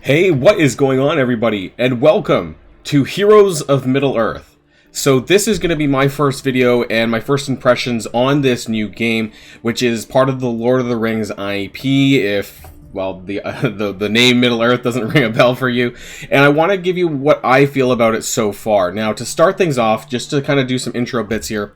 Hey, what is going on, everybody? And welcome to Heroes of Middle-earth. So this is going to be my first video and my first impressions on this new game, which is part of the Lord of the Rings IP, if, well, the name Middle-earth doesn't ring a bell for you. And I want to give you what I feel about it so far. Now, to start things off, just to kind of do some intro bits here,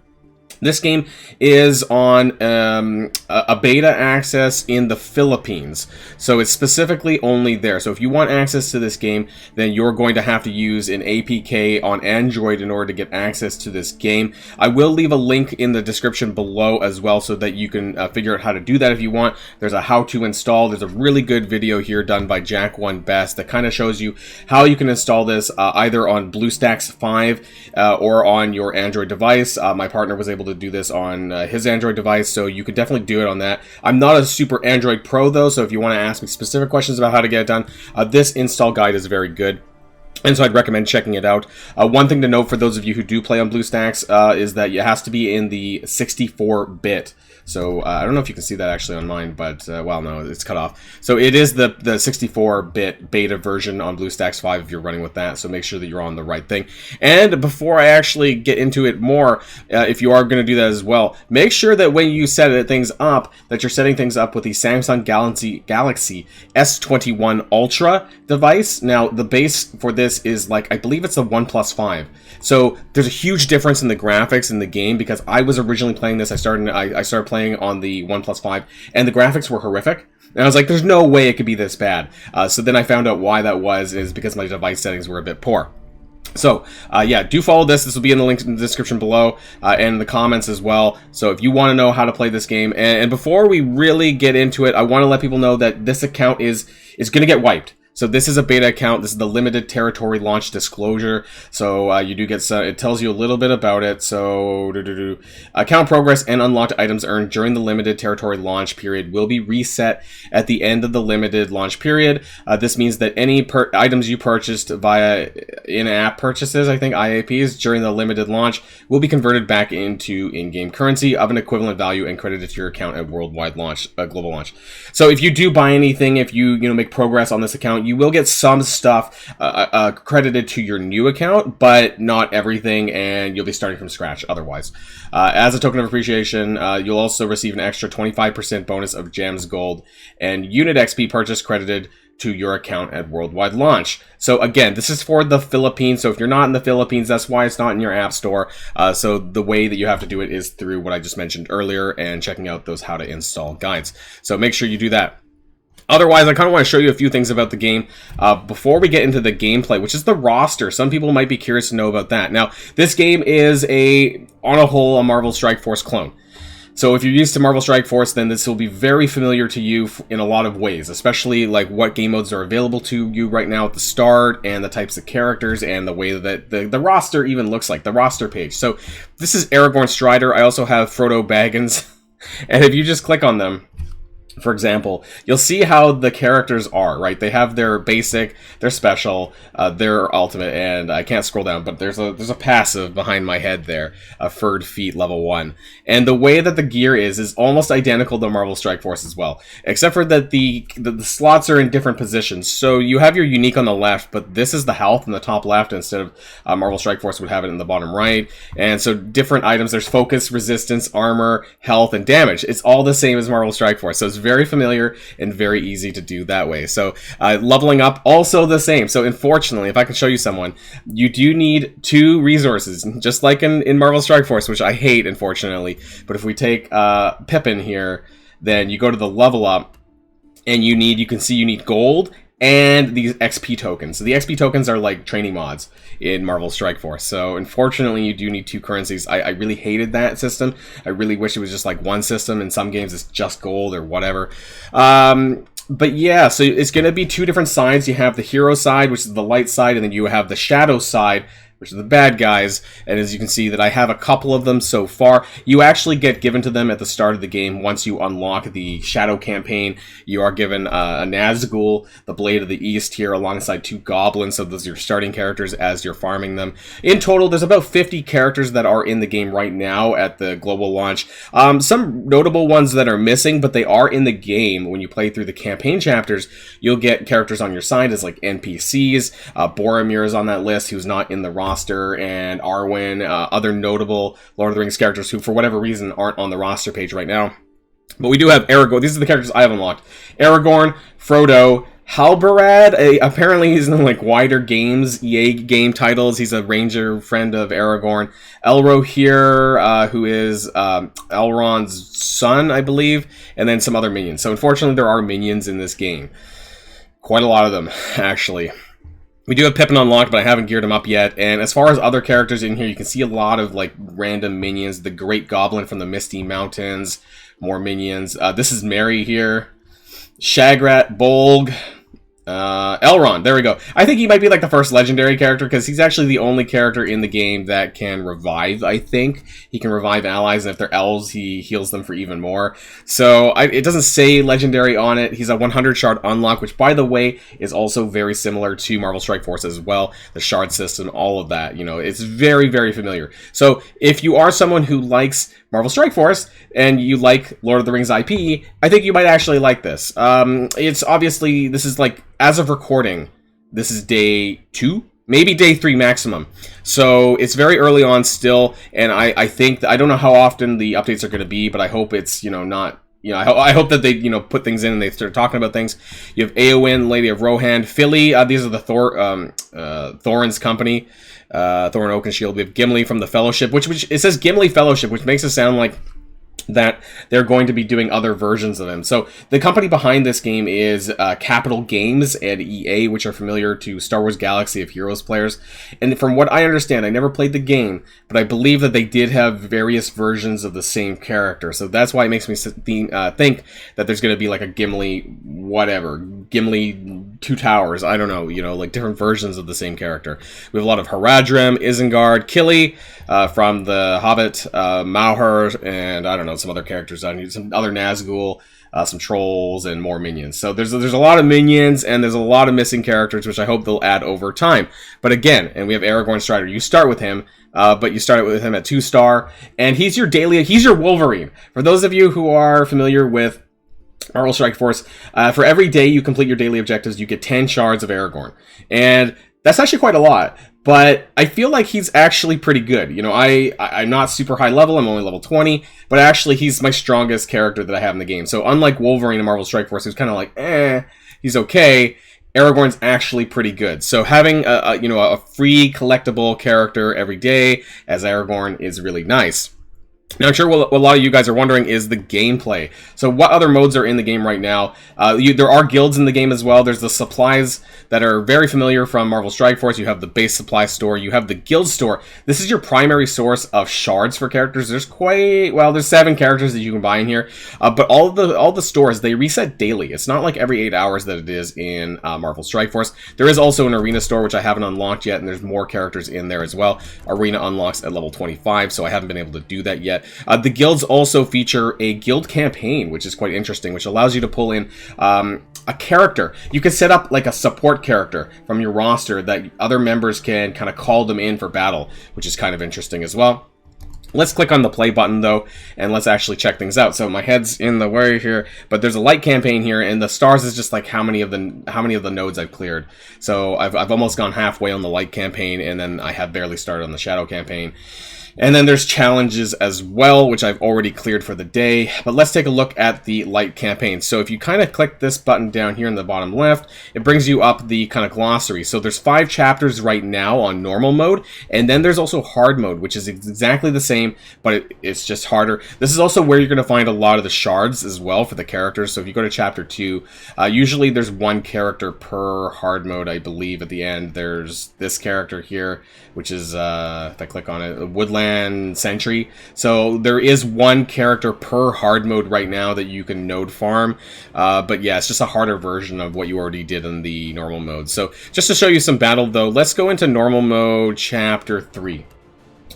this game is on a beta access in the Philippines, so it's specifically only there. So if you want access to this game, then you're going to have to use an APK on Android in order to get access to this game. I will leave a link in the description below as well so that you can figure out how to do that if you want. There's a how to install. There's a really good video here done by Jack1Best that kind of shows you how you can install this either on BlueStacks 5 or on your Android device. My partner was able to do this on his Android device, so you could definitely do it on that. I'm not a super Android pro though, so if you want to ask me specific questions about how to get it done, this install guide is very good. And so I'd recommend checking it out. One thing to note for those of you who do play on BlueStacks is that it has to be in the 64-bit. So I don't know if you can see that actually on mine, but well, no, it's cut off. So it is the 64-bit beta version on BlueStacks 5 if you're running with that. So make sure that you're on the right thing. And before I actually get into it more, if you are going to do that as well, make sure that when you set things up, that you're setting things up with the Samsung Galaxy S21 Ultra device. Now the base for this is like, I believe it's the OnePlus 5. So there's a huge difference in the graphics in the game because I was originally playing this. I started playing on the OnePlus 5 and the graphics were horrific. And I was like, there's no way it could be this bad. So then I found out why that was, is because my device settings were a bit poor. So, yeah, do follow this. This will be in the link in the description below and in the comments as well. So if you want to know how to play this game, and before we really get into it, I want to let people know that this account is going to get wiped. So this is a beta account. This is the limited territory launch disclosure. So you do get some, it tells you a little bit about it. So account progress and unlocked items earned during the limited territory launch period will be reset at the end of the limited launch period. This means that any items you purchased via in-app purchases, I think IAPs, during the limited launch will be converted back into in-game currency of an equivalent value and credited to your account at worldwide launch, global launch. So if you do buy anything, if you make progress on this account, you will get some stuff credited to your new account, but not everything, and you'll be starting from scratch otherwise. As a token of appreciation, you'll also receive an extra 25% bonus of gems, gold, and unit XP purchase credited to your account at worldwide launch. So again, this is for the Philippines, so if you're not in the Philippines, that's why it's not in your app store. So the way that you have to do it is through what I just mentioned earlier and checking out those how to install guides. So make sure you do that. Otherwise, I kind of want to show you a few things about the game before we get into the gameplay, which is the roster. Some people might be curious to know about that. Now, this game is on a whole, a Marvel Strike Force clone. So if you're used to Marvel Strike Force, then this will be very familiar to you in a lot of ways, especially like what game modes are available to you right now at the start and the types of characters and the way that the roster even looks like, the roster page. So this is Aragorn Strider. I also have Frodo Baggins. And if you just click on them, for example, you'll see how the characters are, right? They have their basic, their special, their ultimate, and I can't scroll down, but there's a passive behind my head there, Furred Feet level 1. And the way that the gear is almost identical to Marvel Strike Force as well, except for that the slots are in different positions. So you have your unique on the left, but this is the health in the top left instead of Marvel Strike Force would have it in the bottom right. And so different items, there's focus, resistance, armor, health, and damage. It's all the same as Marvel Strike Force, so it's very familiar and very easy to do that way. So leveling up, also the same. So unfortunately, if I can show you someone, you do need 2 resources, just like in Marvel Strike Force, which I hate, unfortunately. But if we take Pippin here, then you go to the level up, and you can see you need gold and these XP tokens. So the XP tokens are like training mods in Marvel Strike Force. So unfortunately, you do need 2 currencies. I really hated that system. I really wish it was just like one system. In some games, it's just gold or whatever. But yeah, so it's going to be 2 different sides. You have the hero side, which is the light side, and then you have the shadow side, which are the bad guys. And as you can see that I have a couple of them so far. You actually get given to them at the start of the game. Once you unlock the Shadow campaign, you are given a Nazgul, the Blade of the East here, alongside 2 goblins. So those are your starting characters as you're farming them. In total, there's about 50 characters that are in the game right now at the global launch. Some notable ones that are missing, but they are in the game. When you play through the campaign chapters, you'll get characters on your side as like NPCs. Boromir is on that list, who's not in the roster, and Arwen, other notable Lord of the Rings characters who, for whatever reason, aren't on the roster page right now. But we do have Aragorn. These are the characters I have unlocked. Aragorn, Frodo, Halbarad, apparently he's in like wider games, EA game titles. He's a ranger friend of Aragorn. Elrohir, who is Elrond's son, I believe, and then some other minions. So unfortunately, there are minions in this game. Quite a lot of them, actually. We do have Pippin unlocked, but I haven't geared him up yet. And as far as other characters in here, you can see a lot of like random minions. The Great Goblin from the Misty Mountains, more minions. This is Merry here. Shagrat, Bolg, Elrond, there we go. I think he might be like the first legendary character, because he's actually the only character in the game that can revive, I think. He can revive allies, and if they're elves, he heals them for even more. So, it doesn't say legendary on it. He's a 100 shard unlock, which, by the way, is also very similar to Marvel Strike Force as well. The shard system, all of that, you know, it's very, very familiar. So, if you are someone who likes Marvel Strike Force, and you like Lord of the Rings IP, I think you might actually like this. It's obviously, this is like, as of recording, this is day 2, maybe day 3 maximum. So it's very early on still, and I think, I don't know how often the updates are going to be, but I hope it's, you know, not, you know, I hope that they, you know, put things in and they start talking about things. You have Eowyn, Lady of Rohan, Philly, these are the Thorin's company, Thorin Oakenshield. We have Gimli from the Fellowship, which it says Gimli Fellowship, which makes it sound like that they're going to be doing other versions of him. So the company behind this game is Capital Games and EA, which are familiar to Star Wars Galaxy of Heroes players. And from what I understand, I never played the game, but I believe that they did have various versions of the same character. So that's why it makes me think that there's going to be like a Gimli whatever, Gimli Two Towers, I don't know, you know, like different versions of the same character. We have a lot of Haradrim, Isengard, Killy from the Hobbit, Mauher, and I don't know, some other characters on here, some other Nazgul, some trolls, and more minions. So there's a lot of minions, and there's a lot of missing characters, which I hope they'll add over time. But again, and we have Aragorn Strider. You start with him, but you start with him at 2-star, and he's your Wolverine. For those of you who are familiar with Marvel Strike Force, for every day you complete your daily objectives, you get 10 shards of Aragorn. And that's actually quite a lot. But I feel like he's actually pretty good. You know, I'm not super high level, I'm only level 20, but actually he's my strongest character that I have in the game. So unlike Wolverine in Marvel Strike Force, who's kind of like, he's okay, Aragorn's actually pretty good. So having a free collectible character every day as Aragorn is really nice. Now, I'm sure what a lot of you guys are wondering is the gameplay. So what other modes are in the game right now? There are guilds in the game as well. There's the supplies that are very familiar from Marvel Strike Force. You have the base supply store. You have the guild store. This is your primary source of shards for characters. There's there's 7 characters that you can buy in here. But all the stores, they reset daily. It's not like every 8 hours that it is in Marvel Strike Force. There is also an arena store, which I haven't unlocked yet, and there's more characters in there as well. Arena unlocks at level 25, so I haven't been able to do that yet. The guilds also feature a guild campaign, which is quite interesting, which allows you to pull in a character. You can set up like a support character from your roster that other members can kind of call them in for battle, which is kind of interesting as well. Let's click on the play button though, and let's actually check things out. So my head's in the way here, but there's a light campaign here, and the stars is just like how many of the nodes I've cleared. So I've almost gone halfway on the light campaign, and then I have barely started on the shadow campaign. And then there's challenges as well, which I've already cleared for the day. But let's take a look at the light campaign. So if you kind of click this button down here in the bottom left, it brings you up the kind of glossary. So there's 5 chapters right now on normal mode, and then there's also hard mode, which is exactly the same same, but it's just harder. This is also where you're going to find a lot of the shards as well for the characters. So if you go to Chapter 2, usually there's one character per hard mode, I believe. At the end, there's this character here, which is, if I click on it, Woodland Sentry. So there is one character per hard mode right now that you can node farm. But yeah, it's just a harder version of what you already did in the normal mode. So just to show you some battle, though, let's go into normal mode Chapter 3.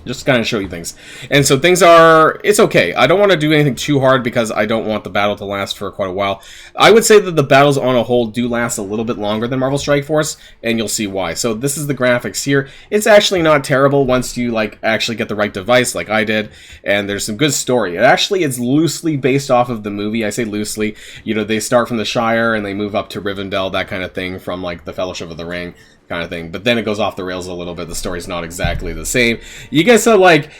Just to kind of show you things. And so things are, it's okay. I don't want to do anything too hard because I don't want the battle to last for quite a while. I would say that the battles on a whole do last a little bit longer than Marvel Strike Force, and you'll see why. So this is the graphics here. It's actually not terrible once you like actually get the right device like I did, and there's some good story. It actually is loosely based off of the movie. I say loosely. You know, they start from the Shire and they move up to Rivendell, that kind of thing, from like the Fellowship of the Ring kind of thing, but then it goes off the rails a little bit. The story's not exactly the same. You guys are like,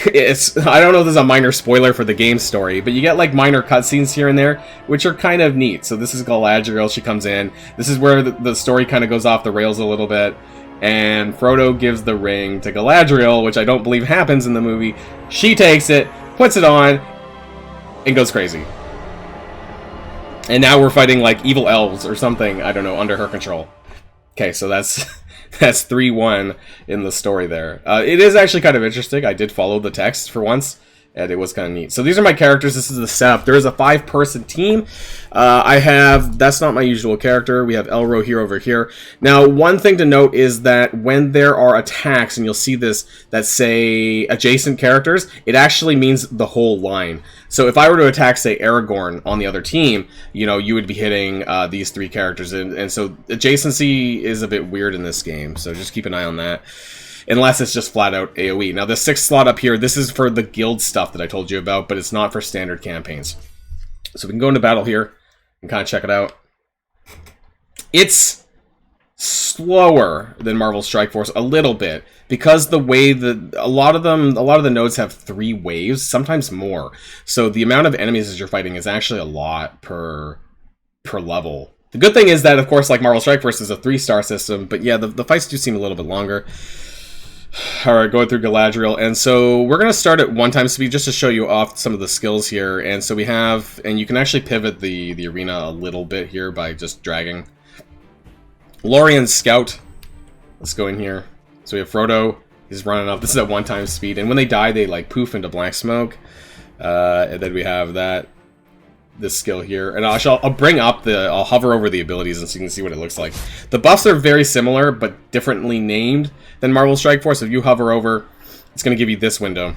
I don't know if this is a minor spoiler for the game story, but you get like minor cutscenes here and there, which are kind of neat. So this is Galadriel, she comes in. This is where the story kind of goes off the rails a little bit, and Frodo gives the ring to Galadriel, which I don't believe happens in the movie. She takes it, puts it on, and goes crazy. And now we're fighting like evil elves or something, I don't know, under her control. Okay, so that's 3-1 in the story there. It is actually kind of interesting. I did follow the text for once, and it was kind of neat. So these are my characters. This is the setup. There is a 5-person team. That's not my usual character. We have Elro here over here. Now, one thing to note is that when there are attacks, and you'll see this, that say adjacent characters, it actually means the whole line. So if I were to attack, say, Aragorn on the other team, you know, you would be hitting these 3 characters. And so adjacency is a bit weird in this game. So just keep an eye on that. Unless it's just flat out AoE. Now the 6th slot up here, this is for the guild stuff that I told you about, but it's not for standard campaigns. So we can go into battle here and kind of check it out. It's slower than Marvel Strike Force a little bit, because the way that a lot of the nodes have 3 waves, sometimes more. So the amount of enemies that you're fighting is actually a lot per level. The good thing is that, of course, like Marvel Strike Force is a 3-star system, but yeah, the fights do seem a little bit longer. Alright, going through Galadriel, and so we're going to start at 1 speed just to show you off some of the skills here. And so we have, and you can actually pivot the arena a little bit here by just dragging. Lorien Scout, let's go in here. So we have Frodo, he's running up, this is at 1 speed, and when they die they like poof into black smoke. And then we have this skill here, and I'll bring up I'll hover over the abilities and so you can see what it looks like. The buffs are very similar but differently named than Marvel Strike Force. If you hover over, it's going to give you this window,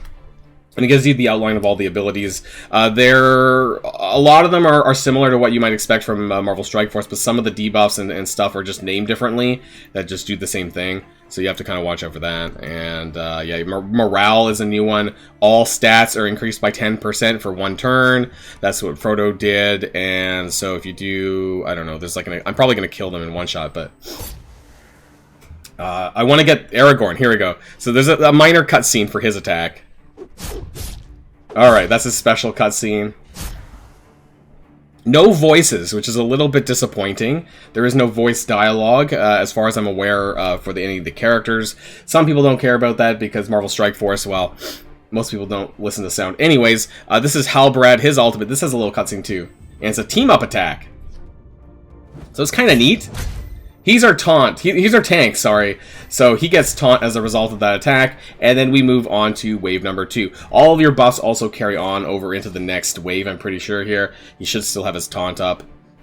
and it gives you the outline of all the abilities. A lot of them are similar to what you might expect from Marvel Strike Force, but some of the debuffs and stuff are just named differently that just do the same thing. So you have to kind of watch out for that. And yeah, morale is a new one. All stats are increased by 10% for 1 turn. That's what Frodo did. And so if you do, I don't know, there's like I'm probably going to kill them in 1 shot, but I want to get Aragorn. Here we go. So there's a minor cutscene for his attack. Alright, that's a special cutscene. No voices, which is a little bit disappointing. There is no voice dialogue, as far as I'm aware, for any of the characters. Some people don't care about that because Marvel Strike Force, well, most people don't listen to sound. Anyways, this is Halbrand, his ultimate. This has a little cutscene too. And it's a team-up attack. So it's kind of neat. He's our taunt. He's our tank, sorry. So he gets taunt as a result of that attack, and then we move on to wave number 2. All of your buffs also carry on over into the next wave, I'm pretty sure here. He should still have his taunt up,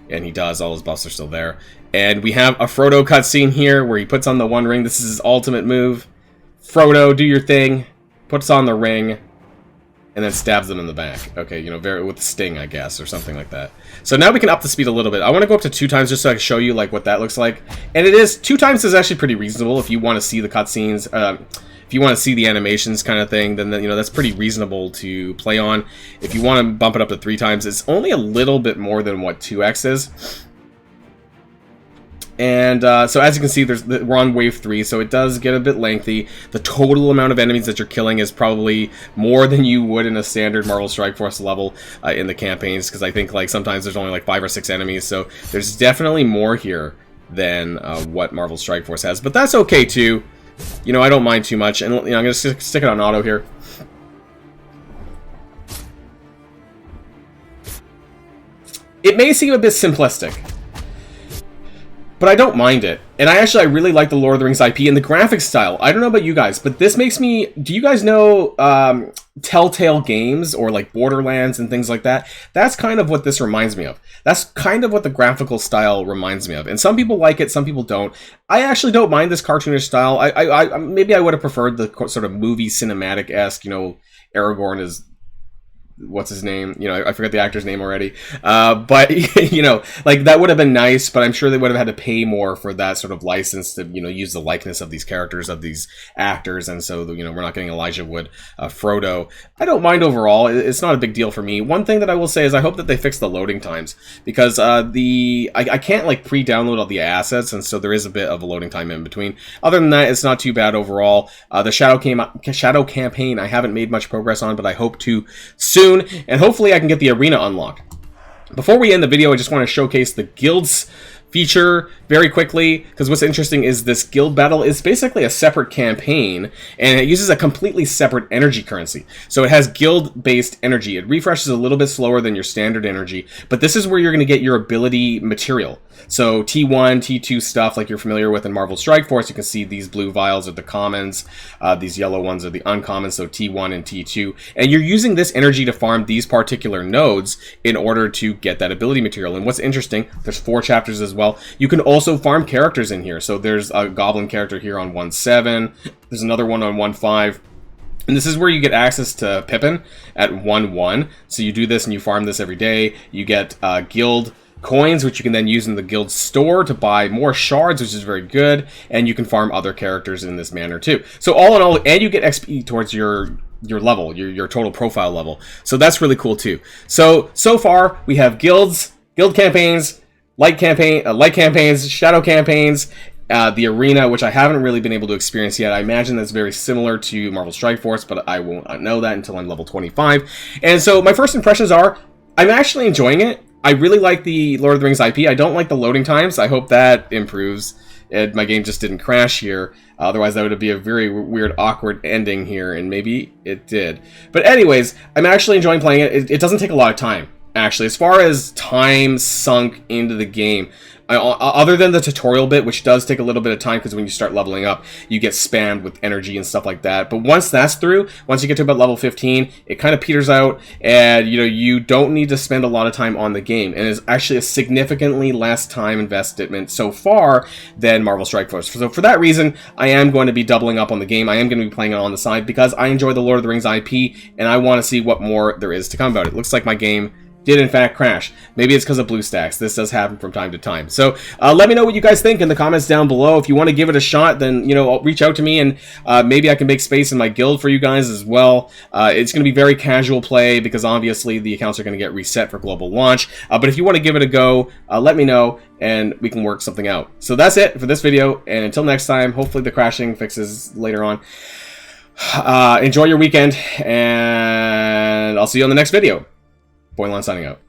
and he does. All his buffs are still there. And we have a Frodo cutscene here, where he puts on the 1 ring. This is his ultimate move. Frodo, do your thing. Puts on the ring, and then stabs them in the back. Okay, you know, with Sting, I guess, or something like that. So now we can up the speed a little bit. I want to go up to 2 times just so I can show you like what that looks like. And it is 2 times is actually pretty reasonable if you want to see the cutscenes. If you want to see the animations kind of thing, then you know that's pretty reasonable to play on. If you want to bump it up to 3 times, it's only a little bit more than what 2x is. And so as you can see, we're on wave 3, so it does get a bit lengthy. The total amount of enemies that you're killing is probably more than you would in a standard Marvel Strike Force level in the campaigns, because I think like sometimes there's only like 5 or 6 enemies, so there's definitely more here than what Marvel Strike Force has. But that's okay too. You know, I don't mind too much, and you know, I'm gonna stick it on auto here. It may seem a bit simplistic, but I don't mind it. And I really like the Lord of the Rings IP and the graphic style. I don't know about you guys, but this makes me... Do you guys know Telltale games or like Borderlands and things like that? That's kind of what this reminds me of. That's kind of what the graphical style reminds me of. And some people like it, some people don't. I actually don't mind this cartoonish style. Maybe I would have preferred the sort of movie cinematic-esque, you know, Aragorn is... what's his name? You know, I forget the actor's name already. But, you know, like, that would have been nice, but I'm sure they would have had to pay more for that sort of license to, you know, use the likeness of these characters, of these actors, and so, you know, we're not getting Elijah Wood, Frodo. I don't mind overall. It's not a big deal for me. One thing that I will say is I hope that they fix the loading times, because I can't, like, pre-download all the assets, and so there is a bit of a loading time in between. Other than that, it's not too bad overall. The Shadow Campaign, I haven't made much progress on, but I hope to soon. And hopefully I can get the arena unlocked. Before we end the video, I just want to showcase the guilds feature very quickly, because what's interesting is this guild battle is basically a separate campaign, and it uses a completely separate energy currency. So it has guild-based energy. It refreshes a little bit slower than your standard energy, but this is where you're going to get your ability material. So T1, T2 stuff like you're familiar with in Marvel Strike Force. You can see these blue vials are the commons, these yellow ones are the uncommons, so T1 and T2. And you're using this energy to farm these particular nodes in order to get that ability material. And what's interesting, there's 4 chapters as well. You can also farm characters in here. So there's a goblin character here on 1.7. There's another one on 1.5. And this is where you get access to Pippin at 1.1. So you do this and you farm this every day. You get guild coins, which you can then use in the guild store to buy more shards, which is very good. And you can farm other characters in this manner too. So all in all, and you get XP towards your level, your total profile level. So that's really cool too. So far we have guilds, guild campaigns, light campaigns, shadow campaigns, the arena, which I haven't really been able to experience yet. I imagine that's very similar to Marvel Strike Force, but I won't know that until I'm level 25. And so my first impressions are, I'm actually enjoying it. I really like the Lord of the Rings IP. I don't like the loading times. I hope that improves. My game just didn't crash here. Otherwise, that would be a very weird, awkward ending here, and maybe it did. But anyways, I'm actually enjoying playing it. It doesn't take a lot of time, actually. As far as time sunk into the game, other than the tutorial bit, which does take a little bit of time because when you start leveling up, you get spammed with energy and stuff like that. But once that's through, once you get to about level 15, it kind of peters out, and you know, you don't need to spend a lot of time on the game. And it's actually a significantly less time investment so far than Marvel Strike Force. So for that reason, I am going to be doubling up on the game. I am going to be playing it on the side because I enjoy the Lord of the Rings IP, and I want to see what more there is to come about it. Looks like my game did in fact crash. Maybe it's because of BlueStacks. This does happen from time to time. So let me know what you guys think in the comments down below. If you want to give it a shot, then, you know, reach out to me, and maybe I can make space in my guild for you guys as well. It's going to be very casual play because obviously the accounts are going to get reset for global launch. But if you want to give it a go, let me know and we can work something out. So that's it for this video, and until next time, hopefully the crashing fixes later on. Enjoy your weekend, and I'll see you on the next video. Boilon signing out.